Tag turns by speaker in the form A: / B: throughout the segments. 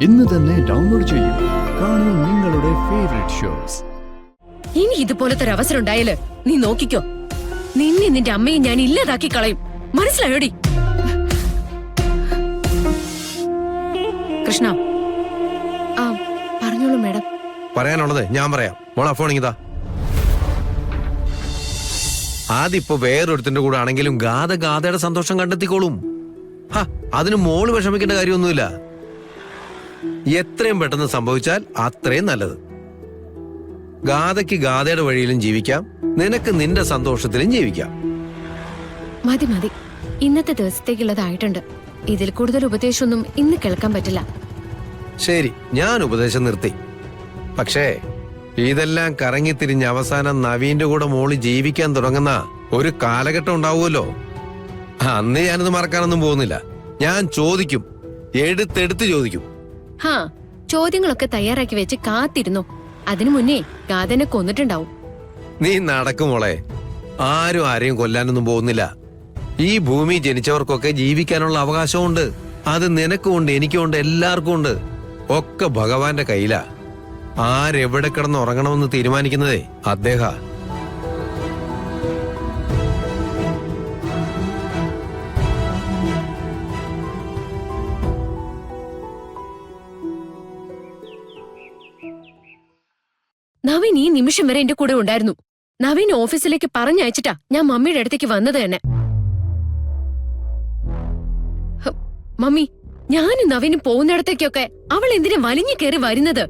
A: ഇന്ന് തന്നെ ഡൗൺലോഡ് ചെയ്യൂ. കാണൂ നിങ്ങളുടെ ഫേവറേറ്റ് ഷോസ്.
B: ഇനി ഇതുപോലത്തെ ഒരു അവസരം ഉണ്ടായാല് നീ നോക്കിക്കോ, നിന്നെ നിന്റെ അമ്മയെ ഞാൻ ഇല്ലാതാക്കി കളയും. മനസ്സിലായോടി? കൃഷ്ണ. ആ പറഞ്ഞോളൂ മാഡം.
C: പറയാനുള്ളത് ഞാൻ പറയാം. മോളെ ഫോണിങ്ങിതാ. ആദ്യപ്പോ വേറൊരുത്തിന്റെ കൂടെ ആണെങ്കിലും ഗാഥയുടെ സന്തോഷം കണ്ടെത്തിക്കോളും. അതിന് മോള് വിഷമിക്കേണ്ട കാര്യമൊന്നുമില്ല. എത്രയും പെട്ടെന്ന് സംഭവിച്ചാൽ അത്രയും നല്ലത്. ഗാഥയ്ക്ക് ഗാഥയുടെ വഴിയിലും ജീവിക്കാം, നിനക്ക് നിന്റെ സന്തോഷത്തിലും ജീവിക്കാം.
B: മതി മതി, ഇന്നത്തെ ദിവസത്തേക്കുള്ളതായിട്ടുണ്ട്. ഇതിൽ കൂടുതൽ ഉപദേശമൊന്നും ഇന്ന് കേൾക്കാൻ പറ്റില്ല.
C: ശരി, ഞാൻ ഉപദേശം നിർത്തി. പക്ഷേ ഇതെല്ലാം കറങ്ങിത്തിരിഞ്ഞ് അവസാനം നവീന്റെ കൂടെ മോള് ജീവിക്കാൻ തുടങ്ങുന്ന ഒരു കാലഘട്ടം ഉണ്ടാവുമല്ലോ. അന്ന് ഞാനത് മറക്കാനൊന്നും പോകുന്നില്ല. ഞാൻ ചോദിക്കും, എടുത്തെടുത്ത് ചോദിക്കും.
B: ചോദ്യങ്ങളൊക്കെ തയ്യാറാക്കി വെച്ച് കാത്തിരുന്നു. അതിനു മുന്നേ ഗാഥനെ കൊന്നിട്ടുണ്ടാവും.
C: നീ നടക്കും മോളെ. ആരും ആരെയും കൊല്ലാനൊന്നും പോകുന്നില്ല. ഈ ഭൂമി ജനിച്ചവർക്കൊക്കെ ജീവിക്കാനുള്ള അവകാശമുണ്ട്. അത് നിനക്കുമുണ്ട്, എനിക്കുമുണ്ട്, എല്ലാവർക്കും ഉണ്ട്. ഒക്കെ ഭഗവാന്റെ കയ്യിലാ. ആരെവിടെ കിടന്ന് ഉറങ്ങണമെന്ന് തീരുമാനിക്കുന്നതേ അദ്ദേഹ.
B: നവീൻ ഈ നിമിഷം വരെ എന്റെ കൂടെ ഉണ്ടായിരുന്നു. നവീൻ ഓഫീസിലേക്ക് പറഞ്ഞയച്ചിട്ടാ ഞാൻ മമ്മിയുടെ അടുത്തേക്ക് വന്നത് തന്നെ. മമ്മി, ഞാനും നവീനും പോകുന്നിടത്തേക്കൊക്കെ അവൾ എന്തിനാ വലിഞ്ഞു കയറി വരുന്നത്?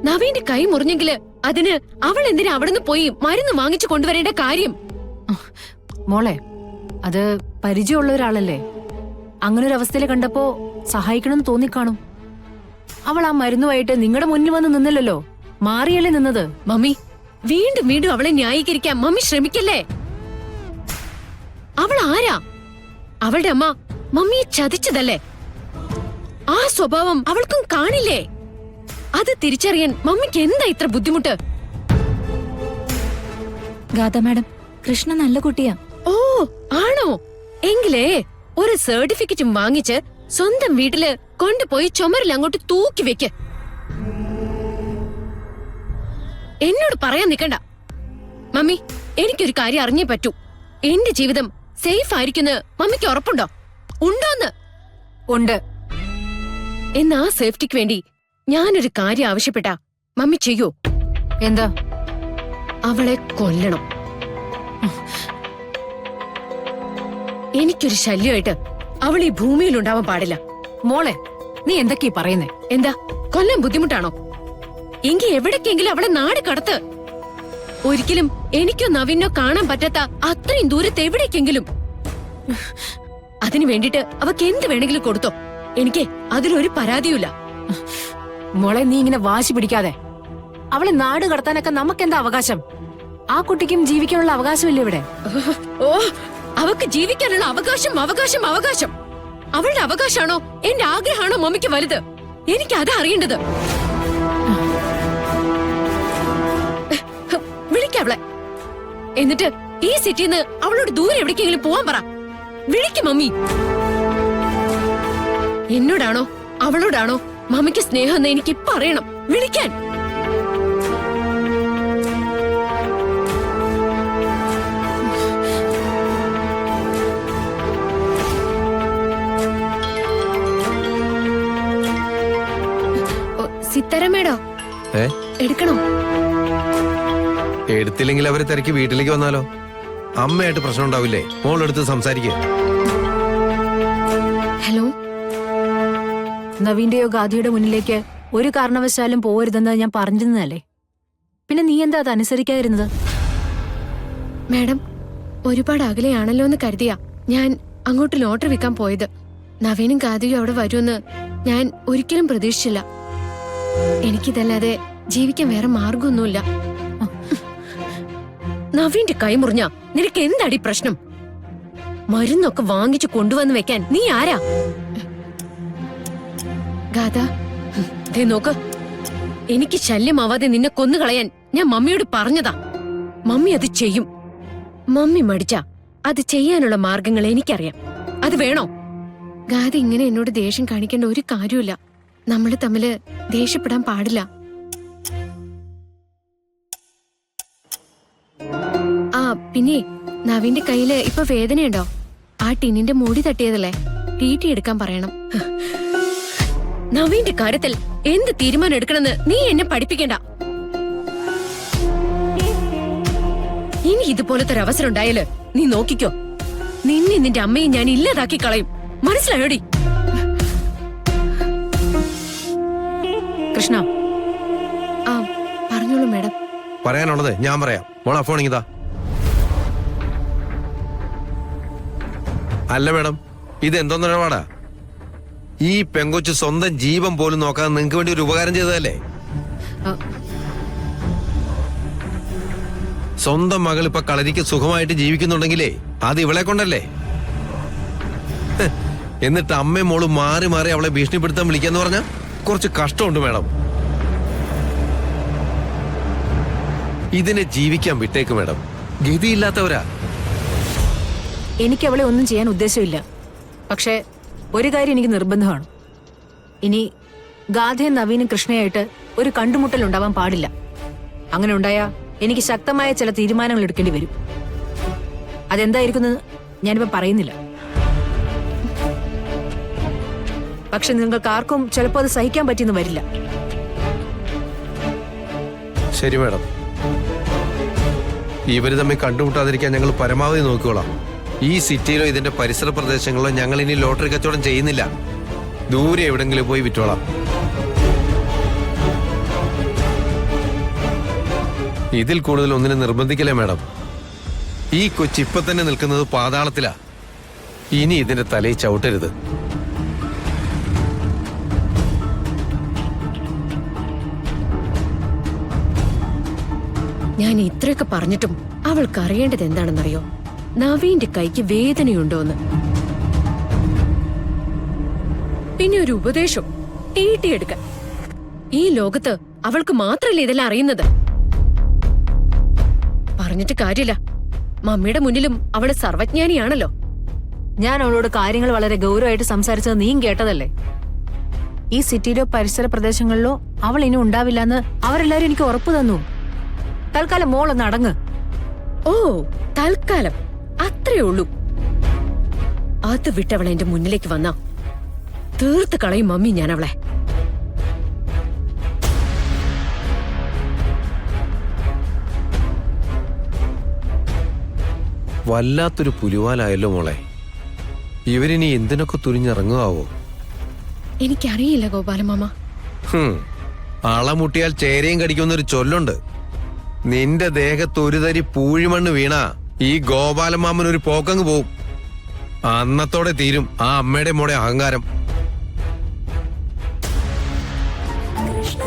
B: നവീന്റെ കൈ മുറിഞ്ഞെങ്കില് അതിന് അവൾ എന്തിനാ അവിടുന്ന് പോയി മരുന്ന് വാങ്ങിച്ചു കൊണ്ടുവരേണ്ട കാര്യം?
D: മോളെ, അത് പരിചയമുള്ള ഒരാളല്ലേ. അങ്ങനെ ഒരു അവസ്ഥയിൽ കണ്ടപ്പോ സഹായിക്കണമെന്ന് തോന്നിക്കാണും. അവൾ ആ മരുന്നുമായിട്ട് നിങ്ങളുടെ മുന്നിൽ വന്ന് നിന്നില്ലല്ലോ, മാറിയല്ലേ നിന്നത്.
B: മമ്മി, വീണ്ടും വീണ്ടും അവളെ ന്യായീകരിക്കാൻ മമ്മി ശ്രമിക്കല്ലേ. അവൾ ആരാ? അവളുടെ അമ്മ മമ്മിയെ ചതിച്ചതല്ലേ. ആ സ്വഭാവം അവൾക്കും കാണില്ലേ? അത് തിരിച്ചറിയാൻ മമ്മിക്ക് എന്താ ഇത്ര ബുദ്ധിമുട്ട്?
D: ഗാഥ മാഡം, കൃഷ്ണ നല്ല കുട്ടിയാ.
B: ഓ ആണോ? എങ്കിലേ ഒരു സർട്ടിഫിക്കറ്റും വാങ്ങിച്ച് സ്വന്തം വീട്ടില് കൊണ്ടുപോയി ചുമരിൽ അങ്ങോട്ട് തൂക്കി വെക്ക്. എന്നോട് പറയാൻ നിക്കണ്ട. മമ്മി, എനിക്കൊരു കാര്യം അറിഞ്ഞേ പറ്റൂ. എന്റെ ജീവിതം സേഫ് ആയിരിക്കുന്ന മമ്മിക്ക് ഉറപ്പുണ്ടോ? ഉണ്ടോന്ന്?
D: ഉണ്ട്.
B: എന്നാ സേഫ്റ്റിക്ക് വേണ്ടി ഞാനൊരു കാര്യം ആവശ്യപ്പെട്ടാ മമ്മി ചെയ്യോ?
D: എന്താ?
B: അവളെ കൊല്ലണം. എനിക്കൊരു ശല്യമായിട്ട് അവൾ ഈ ഭൂമിയിൽ ഉണ്ടാവാൻ പാടില്ല.
D: മോളെ, നീ എന്തൊക്കെയാ പറയുന്നേ?
B: എന്താ, കൊല്ലാൻ ബുദ്ധിമുട്ടാണോ? എങ്കി എവിടേക്കെങ്കിലും അവളെ നാട് കടത്ത്. ഒരിക്കലും എനിക്കോ നവീനോ കാണാൻ പറ്റാത്ത അത്രയും ദൂരത്ത് എവിടേക്കെങ്കിലും. അതിനു വേണ്ടിട്ട് അവക്ക് എന്ത് വേണമെങ്കിലും കൊടുത്തോ. എനിക്ക് അതിലൊരു പരാതിയുമില്ല.
D: മോളെ, നീ ഇങ്ങനെ വാശി പിടിക്കാതെ. അവളെ നാട് കടത്താനൊക്കെ നമുക്കെന്താ അവകാശം? ആ കുട്ടിക്കും ജീവിക്കാനുള്ള അവകാശമില്ലേ ഇവിടെ?
B: ഓ, അവക്ക് ജീവിക്കാനുള്ള അവകാശം അവകാശം അവകാശം. അവളുടെ അവകാശമാണോ എന്റെ ആഗ്രഹമാണോ മമ്മിക്ക് വലുത്? എനിക്ക് അതാ അറിയേണ്ടത്. വിളിക്കവളെ. എന്നിട്ട് ഈ സിറ്റിന്ന് അവളോട് ദൂരെ എവിടേക്കെങ്കിലും പോവാൻ പറ. വിളിക്കും മമ്മി. എന്നോടാണോ അവളോടാണോ മമ്മിക്ക് സ്നേഹം എന്ന് എനിക്ക് പറയണം. വിളിക്കാൻ. സിത്തരമേടോ എടുക്കണോ?
C: എടുത്തില്ലെങ്കിൽ അവരെ തിരക്കി വീട്ടിലേക്ക് വന്നാലോ? അമ്മയായിട്ട് പ്രശ്നം ഉണ്ടാവില്ലേ? മോളെടുത്ത് സംസാരിക്കുക.
B: ഹലോ.
D: നവീന്റെയോ ഗാഥയുടെ മുന്നിലേക്ക് ഒരു കാരണവശാലും പോകരുതെന്ന് ഞാൻ പറഞ്ഞിരുന്നതല്ലേ. പിന്നെ നീ എന്താ അത് അനുസരിക്കാതിരുന്നത്?
B: മാഡം, ഒരുപാട് അകലെയാണല്ലോ എന്ന് കരുതിയാ ഞാൻ അങ്ങോട്ട് ലോട്ടറി വിൽക്കാൻ പോയത്. നവീനും ഗാഥയും അവിടെ വരുമെന്ന് ഞാൻ ഒരിക്കലും പ്രതീക്ഷിച്ചില്ല. എനിക്കിതല്ലാതെ ജീവിക്കാൻ വേറെ മാർഗമൊന്നുമില്ല. നവീന്റെ കൈ മുറിഞ്ഞ നിനക്ക് എന്താടി പ്രശ്നം? മരുന്നൊക്കെ വാങ്ങിച്ചു കൊണ്ടുവന്ന് വെക്കാൻ നീ ആരാ? ഗാഥ, ദേ നോക്ക്. എനിക്ക് ശല്യമാവാതെ നിന്നെ കൊന്നുകളയാൻ ഞാൻ മമ്മിയോട് പറഞ്ഞതാ. മമ്മി അത് ചെയ്യും. മമ്മി മടിച്ച അത് ചെയ്യാനുള്ള മാർഗങ്ങൾ എനിക്കറിയാം. അത് വേണോ? ഗാഥ ഇങ്ങനെ എന്നോട് ദേഷ്യം കാണിക്കേണ്ട ഒരു കാര്യമില്ല. നമ്മള് തമ്മില് ദേഷ്യപ്പെടാൻ പാടില്ല. ആ പിന്നെ നവീന്റെ കയ്യില് ഇപ്പൊ വേദനയുണ്ടോ? ആ ടിന്നിന്റെ മൂടി തട്ടിയതല്ലേ, ടീറ്റി എടുക്കാൻ പറയണം. നവീന്റെ കാര്യത്തിൽ എന്ത് തീരുമാനം എടുക്കണമെന്ന് നീ എന്നെ പഠിപ്പിക്കണ്ട. ഇനി ഇതുപോലത്തെ ഒരു അവസരം ഉണ്ടായാല് നീ നോക്കിക്കോ, നിന്നെ നിന്റെ അമ്മയും ഞാൻ ഇല്ലാതാക്കി കളയും. മനസ്സിലായോടി?
D: കൃഷ്ണ.
B: ആ പറഞ്ഞോളൂ മാഡം.
C: പറയാനുള്ളത് ഞാൻ പറയാം. മോളെ ഫോൺ ഇതാ. അല്ല മാഡം, ഇത് എന്തോന്ന് ഇടപാടാ? ഈ പെങ്കൊച്ച് സ്വന്തം ജീവൻ പോലും നോക്കാതെ നിങ്ങൾക്ക് വേണ്ടി ഒരു ഉപകാരം ചെയ്തതല്ലേ? സ്വന്തം മകൾ ഇപ്പൊ കളരിക്ക് സുഖമായിട്ട് ജീവിക്കുന്നുണ്ടെങ്കിലേ അത് ഇവളെ കൊണ്ടല്ലേ? എന്നിട്ട് അമ്മയും മോളും മാറി മാറി അവളെ ഭീഷണിപ്പെടുത്താൻ വിളിക്കാന്ന് പറഞ്ഞ കുറച്ച് കഷ്ടമുണ്ട് മാഡം. ഇതിനെ ജീവിക്കാൻ വിട്ടേക്ക് മാഡം, ഗതിയില്ലാത്തവരാ.
D: എനിക്ക് അവളെ ഒന്നും ചെയ്യാൻ ഉദ്ദേശമില്ല. പക്ഷെ ഒരു കാര്യം എനിക്ക് നിർബന്ധമാണ്. ഇനി ഗാഥയും നവീനും കൃഷ്ണയായിട്ട് ഒരു കണ്ടുമുട്ടൽ ഉണ്ടാവാൻ പാടില്ല. അങ്ങനെ ഉണ്ടായാ എനിക്ക് ശക്തമായ ചില തീരുമാനങ്ങൾ എടുക്കേണ്ടി വരും. അതെന്തായിരിക്കുന്നത് ഞാനിപ്പോ പറയുന്നില്ല. പക്ഷെ നിങ്ങൾക്ക് ആർക്കും ചിലപ്പോ അത് സഹിക്കാൻ പറ്റിയെന്ന് വരില്ല.
C: ശരി മാഡം, ഇവര് തമ്മിൽ കണ്ടുമുട്ടാതിരിക്കാൻ ഞങ്ങൾ പരമാവധി നോക്കിക്കോളാം. ഈ സിറ്റിയിലോ ഇതിന്റെ പരിസര പ്രദേശങ്ങളിലോ ഞങ്ങൾ ഇനി ലോട്ടറി കച്ചവടം ചെയ്യുന്നില്ല. ദൂരെ എവിടെങ്കിലും പോയി വിറ്റോളാം. ഇതിൽ കൂടുതൽ ഒന്നിനെ നിർബന്ധിക്കലേ മാഡം. ഈ കൊച്ചിപ്പൊ തന്നെ നിൽക്കുന്നത് പാതാളത്തിലാ. ഇനി ഇതിന്റെ തലയിൽ ചവിട്ടരുത്.
B: ഞാൻ ഇത്രയൊക്കെ പറഞ്ഞിട്ടും അവൾക്ക് അറിയേണ്ടത് എന്താണെന്നറിയോ? നവീന്റെ കൈക്ക് വേദനയുണ്ടോന്ന്. പിന്നെ ഒരു ഉപദേശം, ടീറ്റി എടുക്കാൻ. ഈ ലോകത്ത് അവൾക്ക് മാത്രല്ലേ ഇതെല്ലാം അറിയുന്നത്. പറഞ്ഞിട്ട് കാര്യമില്ല, മമ്മിയുടെ മുന്നിലും അവള് സർവജ്ഞാനിയാണല്ലോ.
D: ഞാൻ അവളോട് കാര്യങ്ങൾ വളരെ ഗൗരവമായിട്ട് സംസാരിച്ചത് നീയും കേട്ടതല്ലേ. ഈ സിറ്റിയിലോ പരിസര പ്രദേശങ്ങളിലോ അവൾ ഇനി ഉണ്ടാവില്ലെന്ന് അവരെല്ലാരും എനിക്ക് ഉറപ്പു തന്നു. തൽക്കാലം മോളൊന്ന് അടങ്ങ്.
B: ഓ തൽക്കാലം അത്രേ ഉള്ളൂ. അത് വിട്ടവളെ എന്റെ മുന്നിലേക്ക് വന്നാ തീർത്ത് കളയും മമ്മി ഞാൻ അവളെ.
C: വല്ലാത്തൊരു പുലിവാലായല്ലോ മോളെ. ഇവരിനി എന്തിനൊക്കെ തുനിഞ്ഞിറങ്ങുവോ?
B: എനിക്കറിയില്ല ഗോപാലമാമ.
C: അളമുട്ടിയാൽ ചേരയും കടിക്കുന്നൊരു ചൊല്ലുണ്ട്. നിന്റെ ദേഹത്ത് ഒരു തരി പൂഴിമണ്ണ് വീണ ഈ ഗോപാലമാമൻ ഒരു പോക്കങ്ങ് പോവും. അന്നത്തോടെ തീരും ആ അമ്മയുടെ മോടെ അഹങ്കാരം.
E: കൃഷ്ണ